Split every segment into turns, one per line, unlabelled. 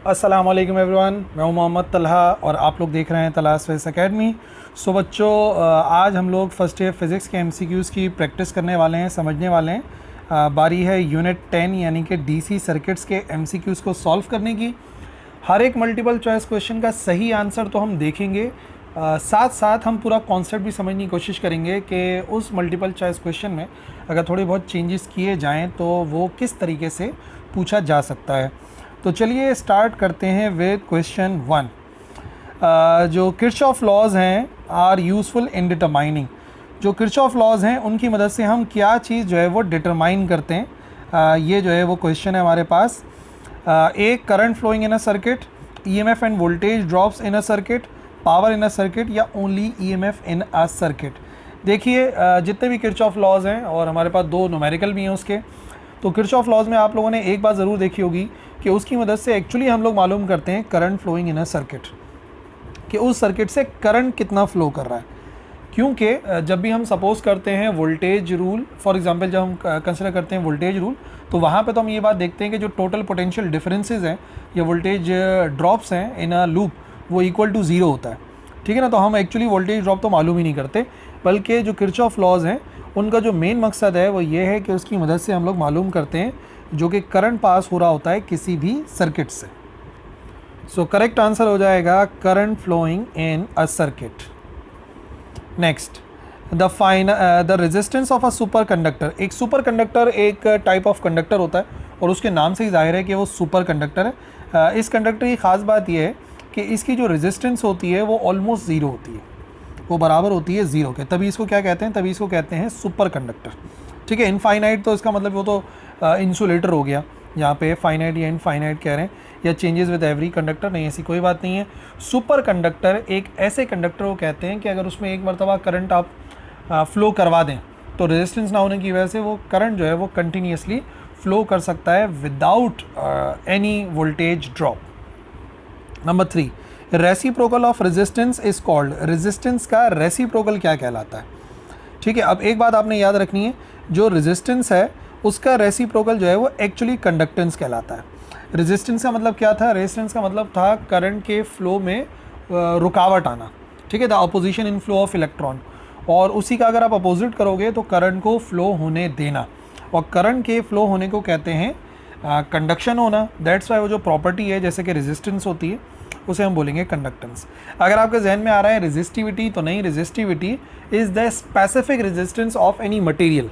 अस्सलाम वालेकुम एवरीवन, मैं हूं मोहम्मद तलहा और आप लोग देख रहे हैं तलहा स्पेस एकेडमी। सो बच्चों, आज हम लोग फर्स्ट ईयर फिज़िक्स के एमसीक्यूज़ की प्रैक्टिस करने वाले हैं, समझने वाले हैं। बारी है यूनिट 10 यानी कि डीसी सर्किट्स के एमसीक्यूज़ को सॉल्व करने की। हर एक मल्टीपल चॉइस क्वेश्चन का सही आंसर तो हम देखेंगे, साथ साथ हम पूरा कॉन्सेप्ट भी समझने की कोशिश करेंगे कि उस मल्टीपल चॉइस क्वेश्चन में अगर थोड़ी बहुत चेंजेस किए जाएं तो वो किस तरीके से पूछा जा सकता है। तो चलिए स्टार्ट करते हैं विद क्वेश्चन 1। जो किरचॉफ लॉज हैं आर यूज़फुल इन डिटरमाइनिंग। जो किरचॉफ लॉज हैं उनकी मदद से हम क्या चीज़ जो है वो डिटरमाइन करते हैं। ये जो है वो क्वेश्चन है हमारे पास। एक current flowing in a circuit, EMF and voltage drops in a circuit, power in a circuit या only EMF in a circuit. देखिए, जितने भी किरचॉफ लॉज हैं और हमारे पास दो न्यूमेरिकल भी हैं उसके, तो किरचॉफ लॉज में आप लोगों ने एक बात ज़रूर देखी होगी कि उसकी मदद से एक्चुअली हम लोग मालूम करते हैं current flowing in a circuit, कि उस सर्किट से करंट कितना फ़्लो कर रहा है। क्योंकि जब भी हम सपोज़ करते हैं वोल्टेज रूल, फॉर एग्जांपल जब हम कंसिडर करते हैं वोल्टेज रूल, तो वहाँ पे तो हम ये बात देखते हैं कि जो टोटल पोटेंशियल डिफरेंसेस हैं या वोल्टेज ड्रॉप्स हैं इन अ लूप, वो इक्वल टू ज़ीरो होता है। ठीक है ना। तो हम एक्चुअली वोल्टेज ड्रॉप तो मालूम ही नहीं करते, बल्कि जो किरचॉफ लॉज हैं उनका जो मेन मकसद है वो ये है कि उसकी मदद से हम लोग मालूम करते हैं जो कि करंट पास हो रहा होता है किसी भी सर्किट से। सो करेक्ट आंसर हो जाएगा current flowing in a circuit. Next, the resistance of a super conductor. एक सुपर कंडक्टर एक टाइप ऑफ कंडक्टर होता है और उसके नाम से ही जाहिर है कि वो सुपर कंडक्टर है। इस कंडक्टर की ख़ास बात यह है कि इसकी जो रेजिस्टेंस होती है वो ऑलमोस्ट ज़ीरो होती है, वो बराबर होती है ज़ीरो के। तभी इसको क्या कहते हैं, तभी इसको कहते हैं सुपर कंडक्टर। ठीक है। इनफाइनाइट तो इसका मतलब वो तो इंसुलेटर हो गया, यहाँ पे फाइनाइट या इनफाइनाइट कह रहे हैं, या चेंजेस विद एवरी कंडक्टर, नहीं, ऐसी कोई बात नहीं है। सुपर कंडक्टर एक ऐसे कंडक्टर को कहते हैं कि अगर उसमें एक मरतबा करंट आप फ्लो करवा दें तो रेजिस्टेंस ना होने की वजह से वो करंट जो है वो कंटिन्यूसली फ्लो कर सकता है without any voltage drop. Number 3, reciprocal of resistance is called. Resistance का रेसिप्रोकल क्या कहलाता है। ठीक है। अब एक बात आपने याद रखनी है, जो रेजिस्टेंस है उसका रेसिप्रोकल जो है वो एक्चुअली कंडक्टेंस कहलाता है। रेजिस्टेंस का मतलब क्या था, रेजिस्टेंस का मतलब था करंट के फ्लो में रुकावट आना। ठीक है, the opposition in flow of electron, और उसी का अगर आप अपोजिट करोगे तो करंट को फ्लो होने देना, और करंट के फ्लो होने को कहते हैं कंडक्शन होना। दैट्स वाई वो जो प्रॉपर्टी है जैसे कि रेजिस्टेंस होती है उसे हम बोलेंगे कंडक्टेंस। अगर आपके जहन में आ रहा है रेजिस्टिविटी, तो नहीं, resistivity is the specific resistance of any material.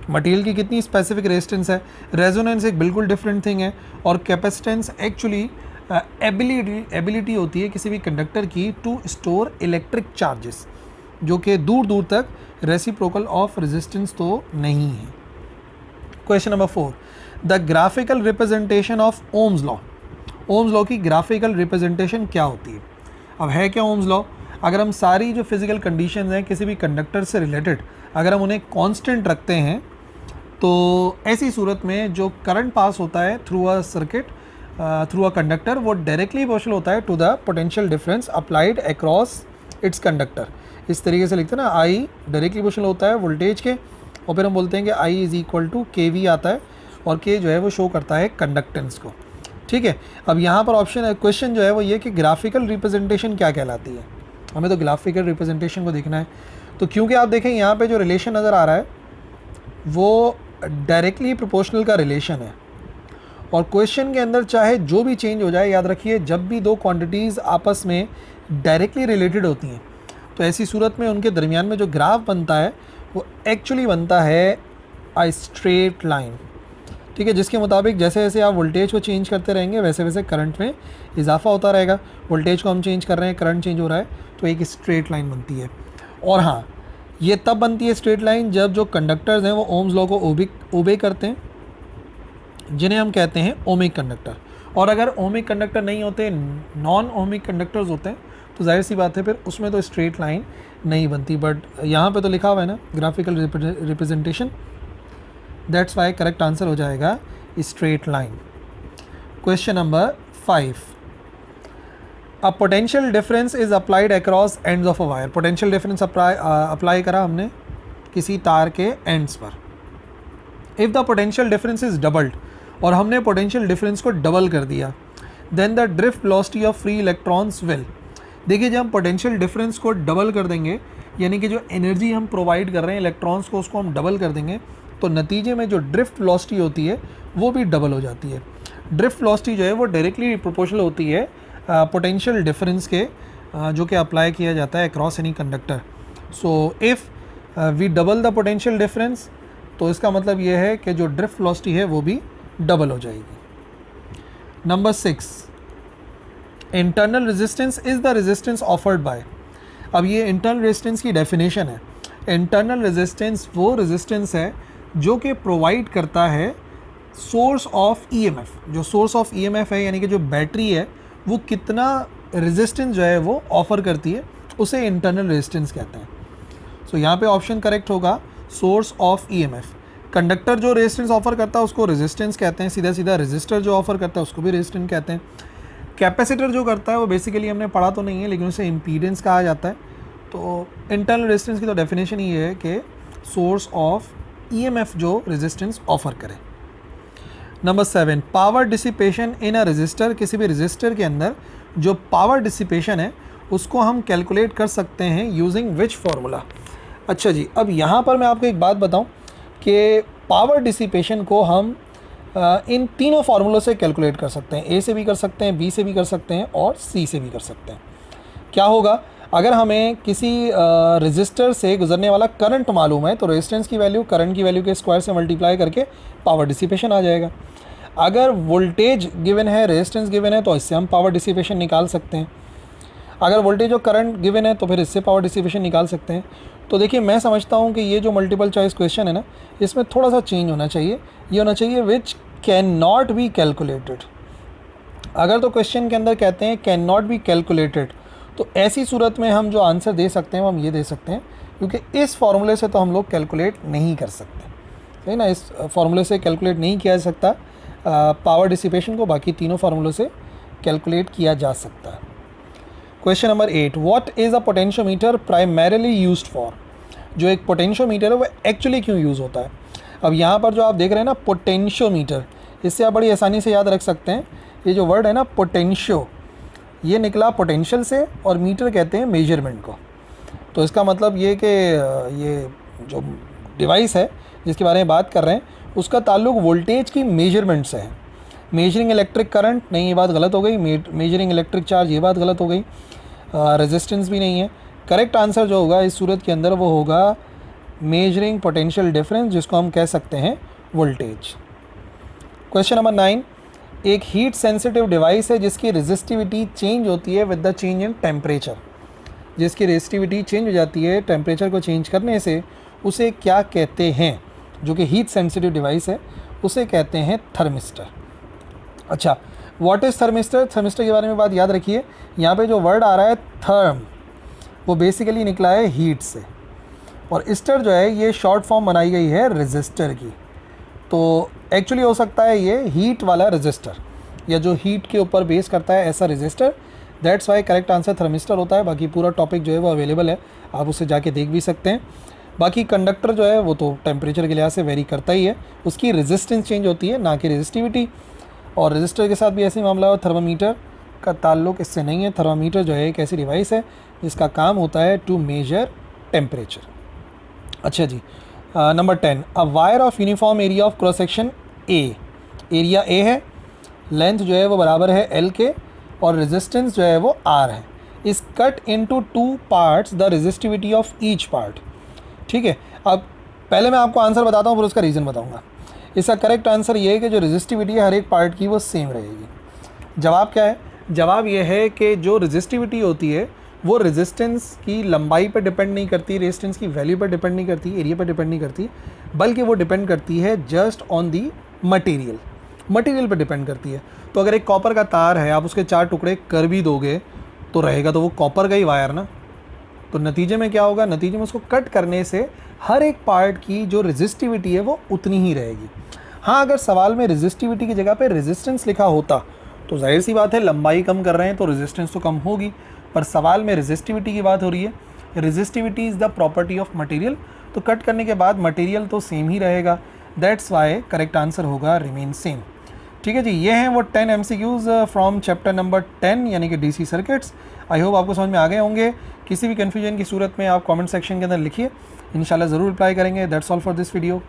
Material की कितनी स्पेसिफिक रेजिस्टेंस है। रेजोनेंस एक बिल्कुल डिफरेंट थिंग है, और कैपेसिटेंस एक्चुअली एबिलिटी होती है किसी भी कंडक्टर की टू स्टोर इलेक्ट्रिक चार्जेस, जो कि दूर दूर तक रेसिप्रोकल ऑफ रेजिस्टेंस तो नहीं है। Question number 4, the graphical representation of Ohm's law. Ohm's law की ग्राफिकल रिप्रेजेंटेशन क्या होती है। अब है क्या ओम्स लॉ, अगर हम सारी जो फिज़िकल कंडीशंस हैं किसी भी कंडक्टर से रिलेटेड अगर हम उन्हें कांस्टेंट रखते हैं, तो ऐसी सूरत में जो करंट पास होता है through a circuit, through a conductor, वो डायरेक्टली प्रोपोर्शनल होता है to the potential difference applied across its conductor. इस तरीके से लिखते हैं ना, आई डायरेक्टली प्रोपोर्शनल होता है वोल्टेज के, और फिर हम बोलते हैं कि आई इज़ इक्वल टू के वी आता है, और के जो है वो शो करता है कंडक्टेंस को। ठीक है। अब यहाँ पर ऑप्शन क्वेश्चन जो है वो ये कि ग्राफिकल रिप्रेजेंटेशन क्या कहलाती है। हमें तो ग्राफिकल रिप्रेजेंटेशन को देखना है। तो क्योंकि आप देखें यहाँ पे जो रिलेशन नज़र आ रहा है वो डायरेक्टली प्रोपोर्शनल का रिलेशन है, और क्वेश्चन के अंदर चाहे जो भी चेंज हो जाए, याद रखिए जब भी दो क्वांटिटीज़ आपस में डायरेक्टली रिलेटेड होती हैं तो ऐसी सूरत में उनके दरमियान में जो ग्राफ बनता है वो एक्चुअली बनता है अ स्ट्रेट लाइन। ठीक है, जिसके मुताबिक जैसे जैसे आप वोल्टेज को चेंज करते रहेंगे वैसे वैसे करंट में इजाफा होता रहेगा। वोल्टेज को हम चेंज कर रहे हैं, करंट चेंज हो रहा है, तो एक स्ट्रेट लाइन बनती है। और हाँ, ये तब बनती है स्ट्रेट लाइन जब जो कंडक्टर्स हैं वो ओम्स लॉ को ओबे करते हैं, जिन्हें हम कहते हैं ओमिक कंडक्टर। और अगर ओमिक कंडक्टर नहीं होते, नॉन ओमिक कंडक्टर्स होते हैं, तो जाहिर सी बात है फिर उसमें तो स्ट्रेट लाइन नहीं बनती। बट यहाँ पे तो लिखा हुआ है ना graphical representation, that's why correct answer हो जाएगा straight line. Question number 5, a potential difference is applied across ends of a wire. Potential difference apply करा हमने किसी तार के एंड्स पर। If the potential difference is doubled, और हमने पोटेंशियल डिफरेंस को डबल कर दिया, then the drift velocity of free electrons will. देखिए, जब हम पोटेंशियल डिफरेंस को डबल कर देंगे, यानी कि जो एनर्जी हम प्रोवाइड कर रहे हैं इलेक्ट्रॉन्स को, उसको हम डबल कर देंगे, तो नतीजे में जो ड्रिफ्ट वेलोसिटी होती है वो भी डबल हो जाती है। ड्रिफ्ट वेलोसिटी जो है वो डायरेक्टली प्रोपोर्शनल होती है पोटेंशियल डिफरेंस के, जो कि अप्लाई किया जाता है across any conductor. So if we double the potential difference, तो इसका मतलब ये है कि जो ड्रिफ्ट वेलोसिटी है वो भी डबल हो जाएगी। Number 6, internal resistance is the resistance offered by. अब ये इंटरनल रेजिस्टेंस की डेफिनेशन है। इंटरनल रेजिस्टेंस वो रेजिस्टेंस है जो कि प्रोवाइड करता है सोर्स ऑफ ईएमएफ। जो सोर्स ऑफ ईएमएफ है, यानी कि जो बैटरी है वो कितना रेजिस्टेंस जो है वो ऑफ़र करती है, उसे इंटरनल रेजिस्टेंस कहते हैं। सो यहाँ पे ऑप्शन करेक्ट होगा सोर्स ऑफ ईएमएफ। कंडक्टर जो रेजिस्टेंस ऑफर करता है उसको रेजिस्टेंस कहते हैं, सीधा सीधा। रेजिस्टर जो ऑफर करता है उसको भी रेजिस्टेंस कहते हैं। कैपेसिटर जो करता है वो बेसिकली हमने पढ़ा तो नहीं है, लेकिन उसे इम्पीडेंस कहा जाता है। तो इंटरनल रेजिस्टेंस की तो डेफिनेशन ये है कि सोर्स ऑफ ईएमएफ जो रेजिस्टेंस ऑफर करे। Number 7, power dissipation in a resistor. किसी भी रेजिस्टर के अंदर जो पावर डिसिपेशन है उसको हम कैलकुलेट कर सकते हैं यूजिंग विच फार्मूला। अच्छा जी, अब यहाँ पर मैं आपको एक बात बताऊँ कि पावर डिसिपेशन को हम इन तीनों फार्मूलों से कैलकुलेट कर सकते हैं। ए से भी कर सकते हैं, बी से भी कर सकते हैं और सी से भी कर सकते हैं। क्या होगा, अगर हमें किसी रेजिस्टर से गुजरने वाला करंट मालूम है तो रेजिस्टेंस की वैल्यू करंट की वैल्यू के स्क्वायर से मल्टीप्लाई करके पावर डिसिपेशन आ जाएगा। अगर वोल्टेज गिवन है, रेजिस्टेंस गिवन है, तो इससे हम पावर डिसिपेशन निकाल सकते हैं। अगर वोल्टेज और करंट गिवन है तो फिर इससे पावर डिसिपेशन निकाल सकते हैं। तो देखिए, मैं समझता हूँ कि ये जो मल्टीपल चॉइस क्वेश्चन है ना, इसमें थोड़ा सा चेंज होना चाहिए। ये होना चाहिए which can not be calculated. अगर तो क्वेश्चन के अंदर कहते हैं कैन नॉट बी कैलकुलेटेड, तो ऐसी सूरत में हम जो आंसर दे सकते हैं वो हम ये दे सकते हैं, क्योंकि इस फार्मूले से तो हम लोग कैलकुलेट नहीं कर सकते, सही ना। इस फार्मूले से कैलकुलेट नहीं किया जा सकता पावर डिसिपेशन को, बाकी तीनों फार्मूलों से कैलकुलेट किया जा सकता है। Question number 8, what is a potentiometer primarily used for. जो एक पोटेंशियोमीटर है वो एक्चुअली क्यों यूज़ होता है। अब यहाँ पर जो आप देख रहे हैं ना पोटेंशियोमीटर, इससे आप बड़ी आसानी से याद रख सकते हैं। ये जो वर्ड है ना पोटेंशियो, ये निकला पोटेंशियल से, और मीटर कहते हैं मेजरमेंट को। तो इसका मतलब ये कि ये जो डिवाइस है जिसके बारे में बात कर रहे हैं उसका ताल्लुक वोल्टेज की मेजरमेंट से है। मेजरिंग इलेक्ट्रिक करंट नहीं, ये बात गलत हो गई। मेजरिंग इलेक्ट्रिक चार्ज, ये बात गलत हो गई। रेजिस्टेंस भी नहीं है। करेक्ट आंसर जो होगा इस सूरत के अंदर वो होगा मेजरिंग पोटेंशियल डिफरेंस, जिसको हम कह सकते हैं वोल्टेज। क्वेश्चन नंबर 9, एक हीट सेंसिटिव डिवाइस है जिसकी रेजिस्टिविटी चेंज होती है with the change in temperature. जिसकी रेजिस्टिविटी चेंज हो जाती है टेम्परेचर को चेंज करने से, उसे क्या कहते हैं। जो कि हीट सेंसिटिव डिवाइस है उसे कहते हैं थर्मिस्टर। अच्छा, व्हाट इज़ थर्मिस्टर। थर्मिस्टर के बारे में बात याद रखिए। यहाँ पे जो वर्ड आ रहा है थर्म, वो बेसिकली निकला है हीट से, और स्टर जो है ये शॉर्ट फॉर्म बनाई गई है रेजिस्टर की। तो एक्चुअली हो सकता है ये हीट वाला रेजिस्टर, या जो हीट के ऊपर बेस करता है ऐसा resistor. That's why correct answer thermistor होता है। बाकी पूरा टॉपिक जो है वो अवेलेबल है, आप उसे जाके देख भी सकते हैं। बाकी कंडक्टर जो है वो तो टेम्परेचर के लिहाज से वेरी करता ही है, उसकी रेजिस्टेंस चेंज होती है, ना कि रेजिस्टिविटी। और रेजिस्टर के साथ भी ऐसे मामला है। थर्मामीटर का ताल्लुक इससे नहीं है। थर्मामीटर जो है एक ऐसी डिवाइस है जिसका काम होता है टू मेजर टेम्परेचर। अच्छा जी, number 10, a wire of uniform area of cross section A. Area A है, लेंथ जो है वो बराबर है एल के, और रेजिस्टेंस जो है वो आर है। इस cut into 2 parts the resistivity of each part. ठीक है, अब पहले मैं आपको आंसर बताता हूँ फिर उसका रीज़न बताऊँगा। इसका करेक्ट आंसर ये है कि जो रेजिस्टिविटी है हर एक पार्ट की वो सेम रहेगी। जवाब क्या है, जवाब ये है कि जो रेजिस्टिविटी होती है वो रेजिस्टेंस की लंबाई पर डिपेंड नहीं करती, रेजिस्टेंस की वैल्यू पर डिपेंड नहीं करती, एरिया पर डिपेंड नहीं करती, बल्कि वो डिपेंड करती है जस्ट ऑन दी मटेरियल पर डिपेंड करती है। तो अगर एक कॉपर का तार है, आप उसके 4 टुकड़े कर भी दोगे तो रहेगा तो वो कॉपर का ही वायर ना। तो नतीजे में क्या होगा, नतीजे में उसको कट करने से हर एक पार्ट की जो रेजिस्टिविटी है वो उतनी ही रहेगी। हाँ, अगर सवाल में रेजिस्टिविटी की जगह पे रेजिस्टेंस लिखा होता तो जाहिर सी बात है लंबाई कम कर रहे हैं तो रेजिस्टेंस तो कम होगी, पर सवाल में रेजिस्टिविटी की बात हो रही है। Resistivity is the property of material, तो कट करने के बाद मटेरियल तो सेम ही रहेगा। दैट्स वाई करेक्ट आंसर होगा रिमेन सेम। ठीक है जी, ये हैं वो 10 MCQs फ्रॉम चैप्टर नंबर 10 यानी कि DC सर्किट्स। आई होप आपको समझ में आ गए होंगे। किसी भी कन्फ्यूजन की सूरत में आप कमेंट सेक्शन के अंदर लिखिए, इंशाल्लाह ज़रूर रिप्लाई करेंगे। That's all for this video.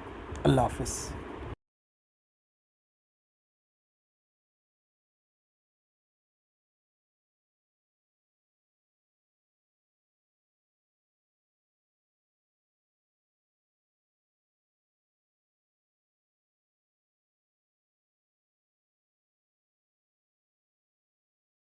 अल्लाह हाफिज़।